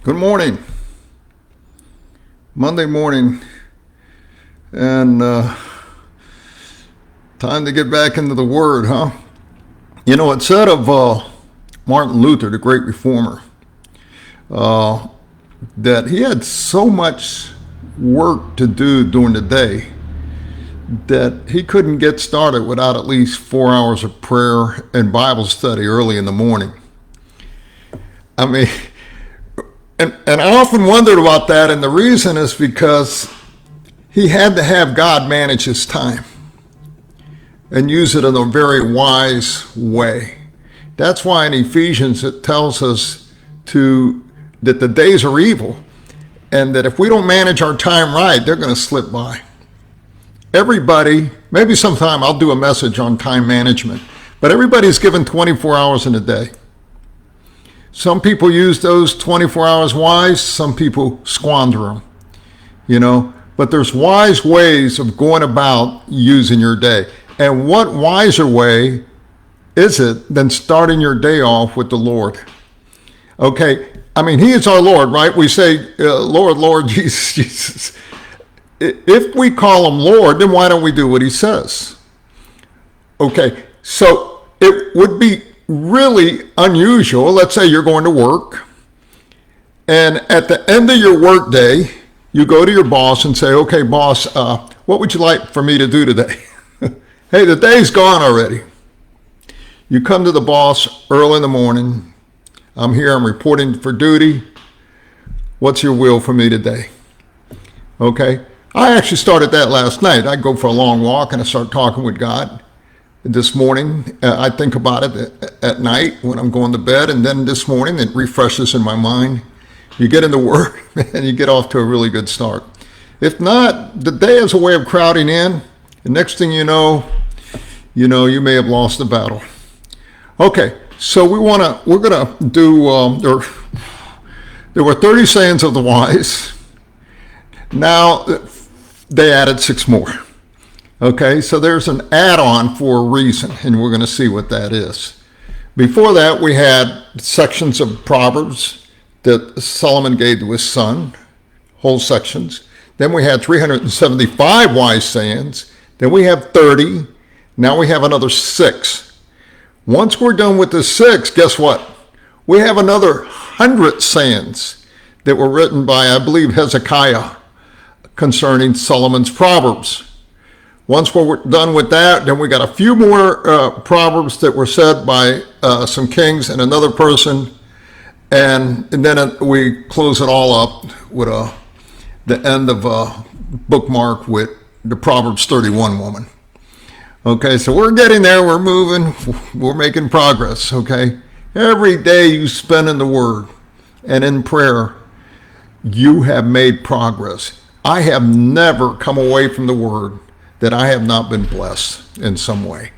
Good morning. Monday morning, and time to get back into the Word, huh? You know, it said of Martin Luther, the great reformer, that he had so much work to do during the day that he couldn't get started without at least 4 hours of prayer and Bible study early in the morning. I mean, and I often wondered about that, and the reason is because he had to have God manage his time and use it in a very wise way. That's why in Ephesians it tells us that the days are evil, and that if we don't manage our time right, they're going to slip by. Everybody, maybe sometime I'll do a message on time management, but everybody's given 24 hours in a day. Some people use those 24 hours wise, some people squander them, but there's wise ways of going about using your day. And what wiser way is it than starting your day off with the Lord? Okay, I mean, he is our Lord, right? We say, Lord, Lord, Jesus, Jesus. If we call him Lord, then why don't we do what he says? Okay, so it would be really unusual. Let's say you're going to work, and at the end of your work day, you go to your boss and say, okay, boss, what would you like for me to do today? Hey, the day's gone already. You come to the boss early in the morning. I'm here, I'm reporting for duty. What's your will for me today? Okay, I actually started that last night. I go for a long walk and I start talking with God. This morning, I think about it at night when I'm going to bed, and then this morning it refreshes in my mind. You get in the Word and you get off to a really good start. If not, the day is a way of crowding in. The next thing you know, you may have lost the battle. Okay, so we're gonna do. There were 30 sayings of the wise. Now they added 6 more. Okay, so there's an add-on for a reason, and we're going to see what that is. Before that, we had sections of Proverbs that Solomon gave to his son, whole sections. Then we had 375 wise sayings. Then we have 30. Now we have another 6. Once we're done with the 6, guess what? We have another 100 sayings that were written by, I believe, Hezekiah concerning Solomon's Proverbs. Once we're done with that, then we got a few more Proverbs that were said by some kings and another person. And then we close it all up with the end of a bookmark with the Proverbs 31 woman. Okay, so we're getting there. We're moving. We're making progress, okay? Every day you spend in the Word and in prayer, you have made progress. I have never come away from the Word that I have not been blessed in some way.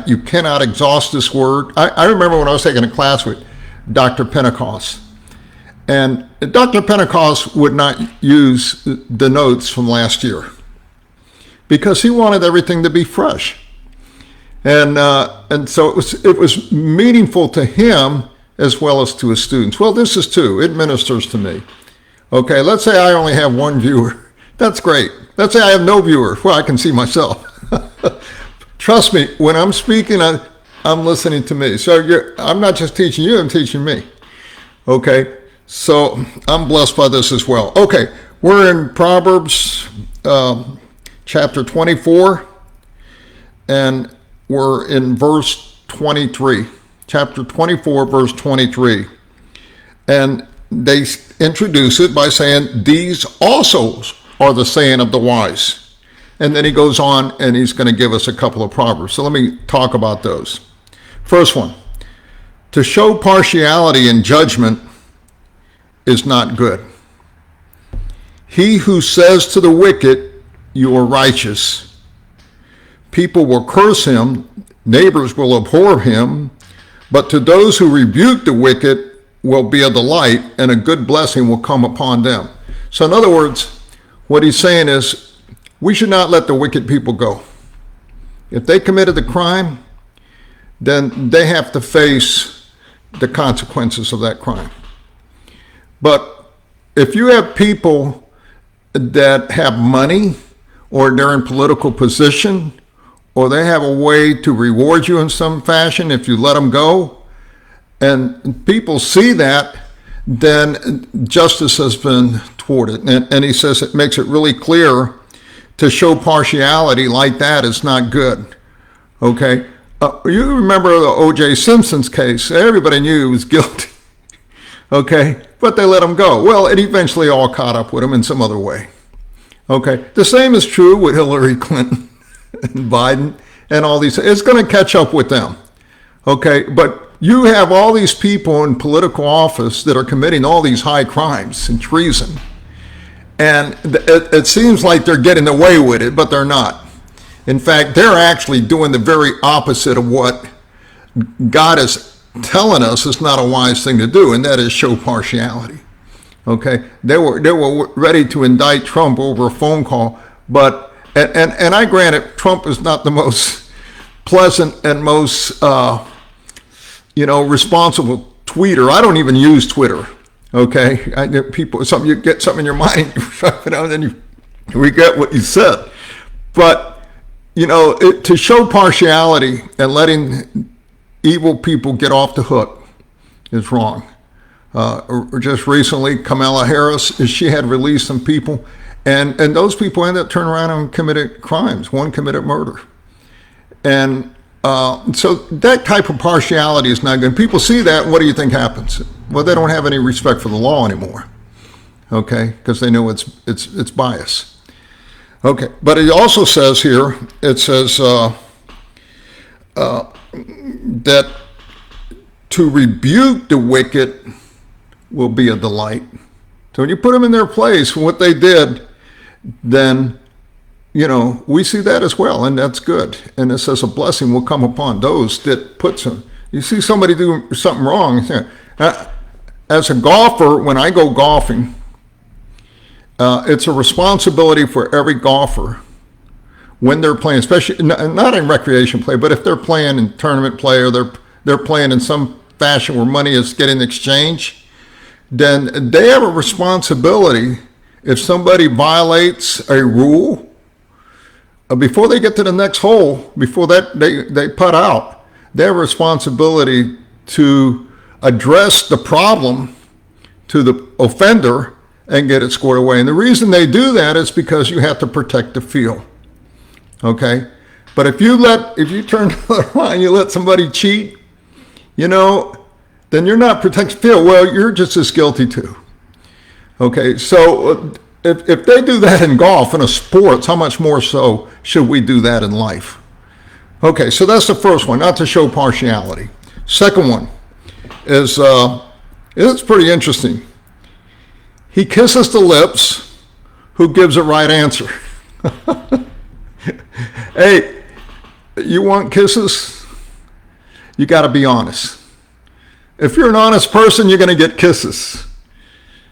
You cannot exhaust this word. I remember when I was taking a class with Dr. Pentecost, and Dr. Pentecost would not use the notes from last year because he wanted everything to be fresh. And so it was meaningful to him as well as to his students. Well, this is too. It ministers to me. Okay, let's say I only have 1 viewer. That's great. Let's say I have no viewer. Well, I can see myself. Trust me, when I'm speaking, I'm listening to me. So I'm not just teaching you, I'm teaching me. Okay, so I'm blessed by this as well. Okay, we're in Proverbs chapter 24, and we're in verse 23. Chapter 24, verse 23. And they introduce it by saying, these also are the saying of the wise. And then he goes on and he's going to give us a couple of proverbs. So let me talk about those. First one, to show partiality in judgment is not good. He who says to the wicked, you are righteous. People will curse him, neighbors will abhor him, but to those who rebuke the wicked will be a delight, and a good blessing will come upon them. So in other words, what he's saying is, we should not let the wicked people go. If they committed the crime, then they have to face the consequences of that crime. But if you have people that have money, or they're in political position, or they have a way to reward you in some fashion if you let them go, and people see that, then justice has been thwarted. And he says it makes it really clear to show partiality like that is not good. Okay? You remember the O.J. Simpson's case. Everybody knew he was guilty. Okay? But they let him go. Well, it eventually all caught up with him in some other way. Okay? The same is true with Hillary Clinton and Biden and all these. It's going to catch up with them. Okay? But you have all these people in political office that are committing all these high crimes and treason. And it seems like they're getting away with it, but they're not. In fact, they're actually doing the very opposite of what God is telling us is not a wise thing to do, and that is show partiality. Okay? They were ready to indict Trump over a phone call, but, and I grant it, Trump is not the most pleasant and most, responsible tweeter. I don't even use Twitter. Okay, I get people. You get something in your mind, and then you regret what you said. But to show partiality and letting evil people get off the hook is wrong. Or just recently, Kamala Harris, she had released some people, and those people ended up turning around and committed crimes. One committed murder, and so that type of partiality is not good. People see that, and what do you think happens? Well, they don't have any respect for the law anymore, okay, because they know it's bias. Okay, but it also says here, it says that to rebuke the wicked will be a delight. So when you put them in their place for what they did, then we see that as well, and that's good. And it says a blessing will come upon those that put some. You see somebody do something wrong. As a golfer, when I go golfing, it's a responsibility for every golfer when they're playing, especially not in recreation play, but if they're playing in tournament play or they're playing in some fashion where money is getting exchanged, then they have a responsibility. If somebody violates a rule, before they get to the next hole, before that they putt out, they have a responsibility to address the problem to the offender and get it squared away. And the reason they do that is because you have to protect the field. Okay? But if you turn the other line, you let somebody cheat, then you're not protecting the field. Well, you're just as guilty too. Okay, so if they do that in golf, in a sports, how much more so should we do that in life? Okay, so that's the first one, not to show partiality. Second one is, it's pretty interesting. He kisses the lips who gives a right answer. Hey, you want kisses? You got to be honest. If you're an honest person, you're going to get kisses.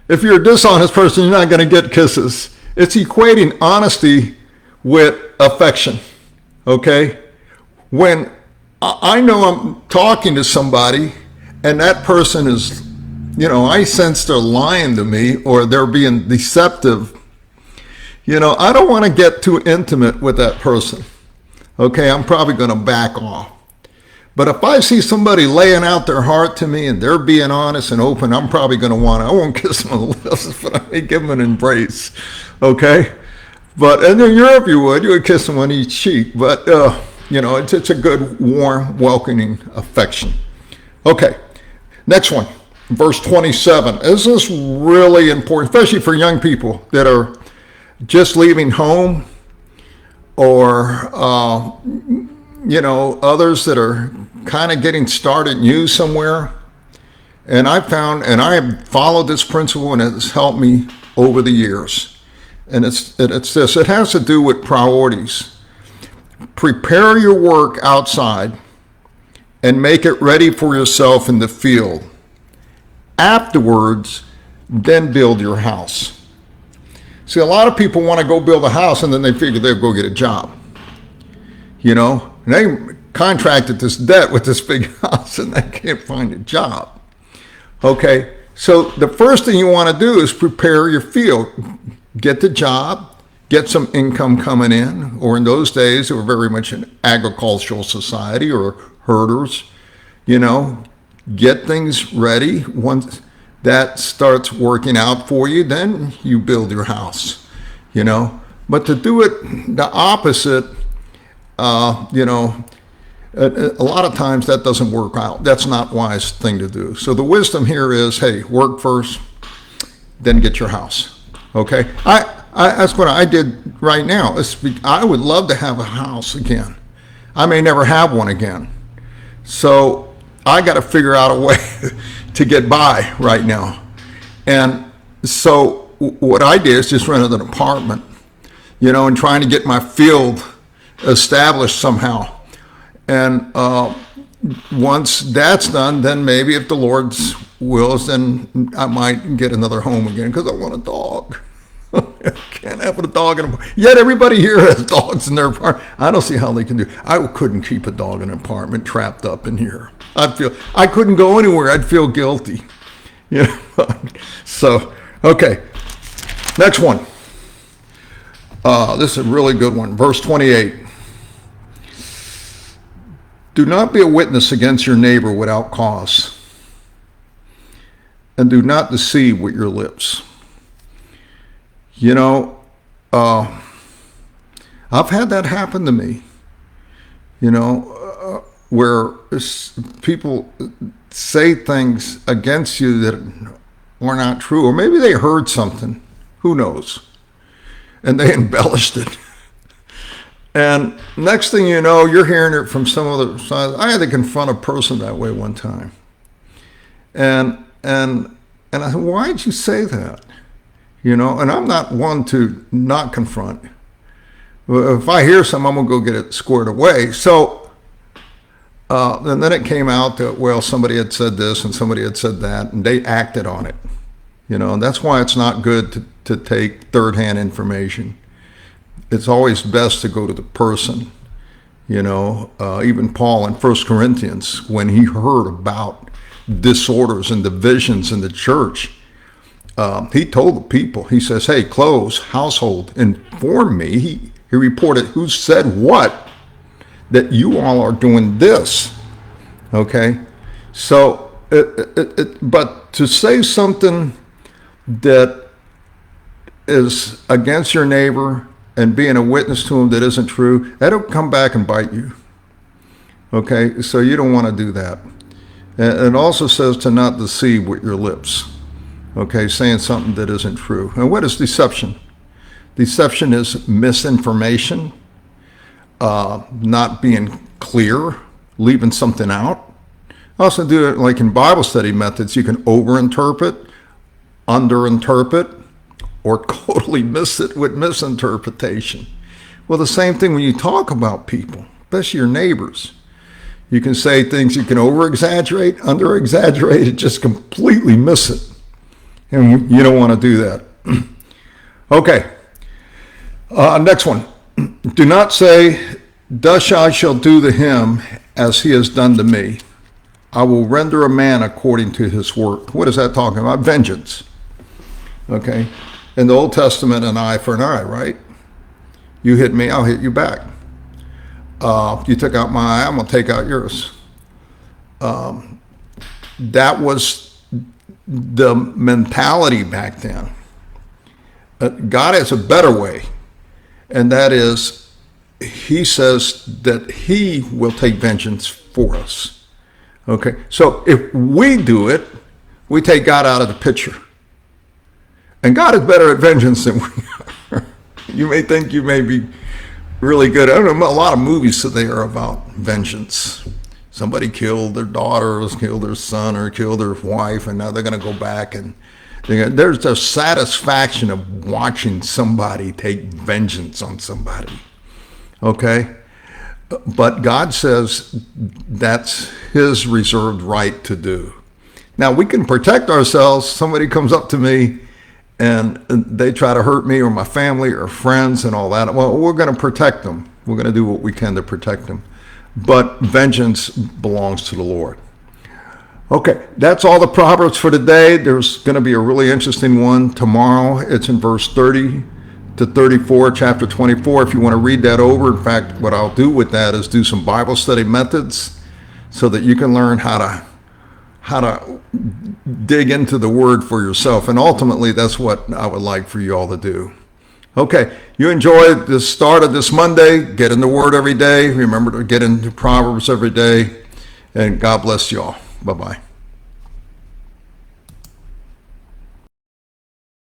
If you're a dishonest person, you're not going to get kisses. It's equating honesty with affection, okay? When I know I'm talking to somebody and that person is, I sense they're lying to me or they're being deceptive, I don't want to get too intimate with that person, okay? I'm probably going to back off. But if I see somebody laying out their heart to me and they're being honest and open, I'm probably going to I won't kiss them on the lips, but I may give them an embrace, okay? But and in Europe you would kiss them on each cheek. But, it's a good, warm, welcoming affection. Okay, next one, verse 27. This is really important, especially for young people that are just leaving home or, others that are kind of getting started new somewhere. And I have followed this principle and it has helped me over the years. And it's this, it has to do with priorities. Prepare your work outside and make it ready for yourself in the field. Afterwards, then build your house. See, a lot of people want to go build a house and then they figure they'll go get a job. And they contracted this debt with this big house and they can't find a job. Okay, So the first thing you want to do is prepare your field. Get the job, get some income coming in, or in those days, it were very much an agricultural society or herders, get things ready. Once that starts working out for you, then you build your house, But to do it the opposite, a lot of times that doesn't work out. That's not a wise thing to do. So the wisdom here is, hey, work first, then get your house. Okay, that's what I did right now. I would love to have a house again. I may never have one again. So I got to figure out a way to get by right now. And so what I did is just rented an apartment, and trying to get my field established somehow. And once that's done, then maybe if the Lord's wills, then I might get another home again, because I want a dog. I can't have a dog in a, yet everybody here has dogs in their apartment. I don't see how they can do. I couldn't keep a dog in an apartment trapped up in here. I couldn't go anywhere. I'd feel guilty. So, okay. Next one. This is a really good one. Verse 28. Do not be a witness against your neighbor without cause, and do not deceive with your lips. I've had that happen to me, where people say things against you that are not true, or maybe they heard something, who knows, and they embellished it. And next thing you know, you're hearing it from some other side. I had to confront a person that way one time. And I said, why'd you say that? And I'm not one to not confront. If I hear something, I'm going to go get it squared away. So, and then it came out that, well, somebody had said this and somebody had said that, and they acted on it. And that's why it's not good to take third-hand information. It's always best to go to the person. Even Paul in 1 Corinthians, when he heard about disorders and divisions in the church, he told the people, he says, hey, close, household, inform me. He reported who said what, that you all are doing this. Okay? So, but to say something that is against your neighbor and being a witness to him that isn't true, that'll come back and bite you. Okay? So you don't want to do that. And it also says to not deceive with your lips. Okay, saying something that isn't true. And what is deception? Deception is misinformation, not being clear, leaving something out. Also do it like in Bible study methods. You can overinterpret, underinterpret, or totally miss it with misinterpretation. Well, the same thing when you talk about people, especially your neighbors. You can say things, you can over-exaggerate, under-exaggerate, just completely miss it. And you don't want to do that. Okay. Next one. Do not say, thus I shall do to him as he has done to me. I will render a man according to his work. What is that talking about? Vengeance. Okay. In the Old Testament, an eye for an eye, right? You hit me, I'll hit you back. You took out my eye, I'm going to take out yours. That was the mentality back then. God has a better way, and that is, he says that he will take vengeance for us. Okay, so if we do it, we take God out of the picture. And God is better at vengeance than we are. You may think you may be really good. I don't know, a lot of movies today are about vengeance. Somebody killed their daughter, or killed their son, or killed their wife, and now they're going to go back and there's the satisfaction of watching somebody take vengeance on somebody. Okay? But God says that's his reserved right to do. Now, we can protect ourselves. Somebody comes up to me and they try to hurt me or my family or friends and all that. Well, we're going to protect them. We're going to do what we can to protect them. But vengeance belongs to the Lord. Okay, that's all the Proverbs for today. There's going to be a really interesting one tomorrow. It's in verse 30 to 34, chapter 24. If you want to read that over, in fact, what I'll do with that is do some Bible study methods so that you can learn how to dig into the word for yourself. And ultimately, that's what I would like for you all to do. Okay, you enjoyed the start of this Monday. Get in the word every day. Remember to get into Proverbs every day. And God bless you all. Bye-bye.